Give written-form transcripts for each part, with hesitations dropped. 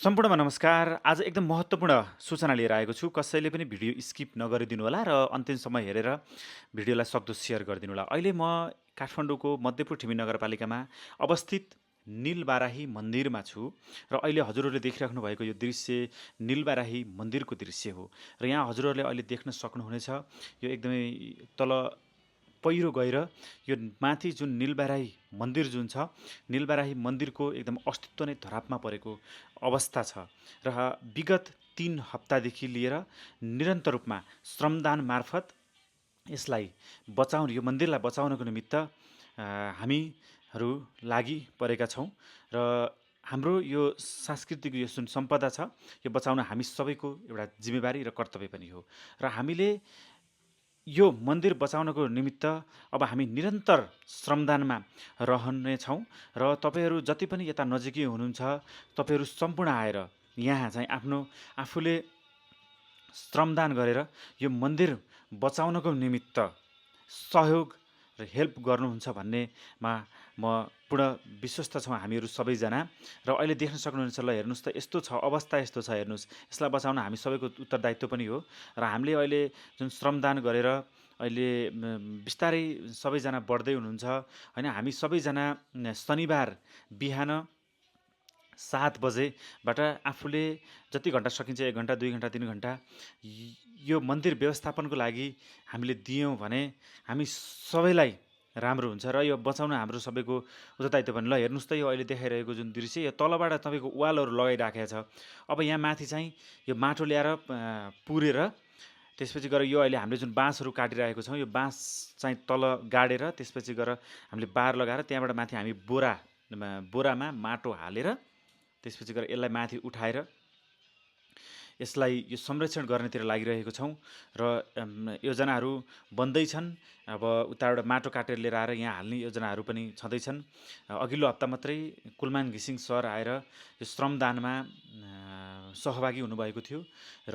सम्पूर्णमा नमस्कार। आज एकदम महत्त्वपूर्ण सूचना लिएर आएको छु। कसैले पनि भिडियो स्किप नगरिदिनु होला र अन्तिमसम्म हेरेर भिडियोलाई सक्दो सेयर गरिदिनु होला। अहिले म काठमाडौँको मध्यपुर ठिमी नगरपालिकामा अवस्थित नीलबाराही मन्दिरमा छु र अहिले हजुरहरूले देखिराख्नु भएको यो दृश्य नीलबाराही मन्दिरको दृश्य हो र यहाँ हजुरहरूले अहिले देख्न सक्नुहुनेछ यो एकदमै तल पहिरो गएर यो माथि जुन नीलबाराही मन्दिर जुन छ नीलबाराही मन्दिरको एकदम अस्तित्व नै धरापमा परेको अवस्था छ र विगत 3 हप्तादेखि लिएर निरन्तर रूपमा श्रमदान मार्फत यसलाई बचाउने यो मन्दिरलाई बचाउनको निमित्त हामीहरू लागि परेका छौँ र हाम्रो यो सांस्कृतिक यो जुन सम्पदा छ यो बचाउन हामी सबैको एउटा जिम्मेवारी र कर्तव्य पनि हो र हामीले यो मन्दिर बचाउनको निमित्त अब हामी निरन्तर श्रमदानमा रहनेछौँ र तपाईँहरू जति पनि यता नजिकै हुनुहुन्छ तपाईँहरू सम्पूर्ण आएर यहाँ चाहिँ आफूले श्रमदान गरेर यो मन्दिर बचाउनको निमित्त सहयोग र हेल्प गर्नुहुन्छ भन्नेमा म पूर्ण विश्वस्त छौँ हामीहरू सबैजना र अहिले देख्न सक्नुहुन्छ ल हेर्नुहोस् त यस्तो छ अवस्था यस्तो छ हेर्नुहोस् यसलाई बचाउन हामी सबैको उत्तरदायित्व पनि हो र हामीले अहिले जुन श्रमदान गरेर अहिले बिस्तारै सबैजना बढ्दै हुनुहुन्छ होइन हामी सबैजना शनिबार बिहान 7 बजेबाट आफूले जति घन्टा सकिन्छ 1 घन्टा 2 घन्टा 3 घन्टा यो मन्दिर व्यवस्थापनको लागि हामीले दियौँ भने हामी सबैलाई राम्रो हुन्छ र यो बचाउन हाम्रो सबैको उत्तरदायित्व पनि ल हेर्नुहोस् त यो अहिले देखाइरहेको जुन दृश्य यो तलबाट तपाईँको वालहरू लगाइराखेको छ अब यहाँ माथि चाहिँ यो माटो ल्याएर पुरेर त्यसपछि गएर यो अहिले हामीले जुन बाँसहरू काटिरहेको छौँ यो बाँस चाहिँ तल गाडेर त्यसपछि गएर हामीले बार लगाएर त्यहाँबाट माथि हामी बोरामा माटो हालेर त्यसपछि गएर यसलाई माथि उठाएर यसलाई यो संरक्षण गर्नेतिर लागिरहेको छौँ र योजनाहरू बन्दैछन्। अब उताबाट माटो काटेर लिएर आएर यहाँ हाल्ने योजनाहरू पनि छँदैछन्। अघिल्लो हप्ता मात्रै कुलमान घिसिङ सर आएर यो श्रमदानमा सहभागी हुनुभएको थियो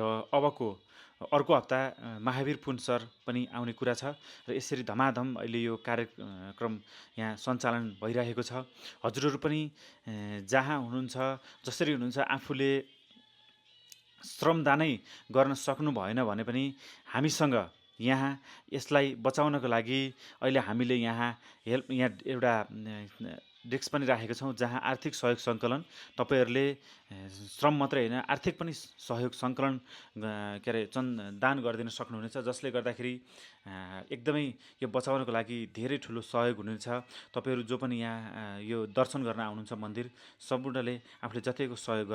र अर्को हप्ता महावीर पुन सर पनि आउने कुरा छ र यसरी धमाधम अहिले यो कार्यक्रम यहाँ सञ्चालन भइरहेको छ। हजुरहरू पनि जहाँ हुनुहुन्छ जसरी हुनुहुन्छ आफूले श्रमदानै गर्न सक्नु भएन भने पनि हामीसँग यहाँ यसलाई बचाउनको लागि अहिले हामीले यहाँ एउटा डेस्क पनि राखेका छौँ जहाँ आर्थिक सहयोग सङ्कलन तपाईँहरूले श्रम मात्रै होइन आर्थिक पनि सहयोग सङ्कलन दान गरिदिन सक्नुहुनेछ जसले गर्दाखेरि एकदमै यो बचाउनको लागि धेरै ठुलो सहयोग हुनेछ। तपाईँहरू जो पनि यहाँ यो दर्शन गर्न आउनुहुन्छ मन्दिर सम्पूर्णले आफूले जतिको सहयोग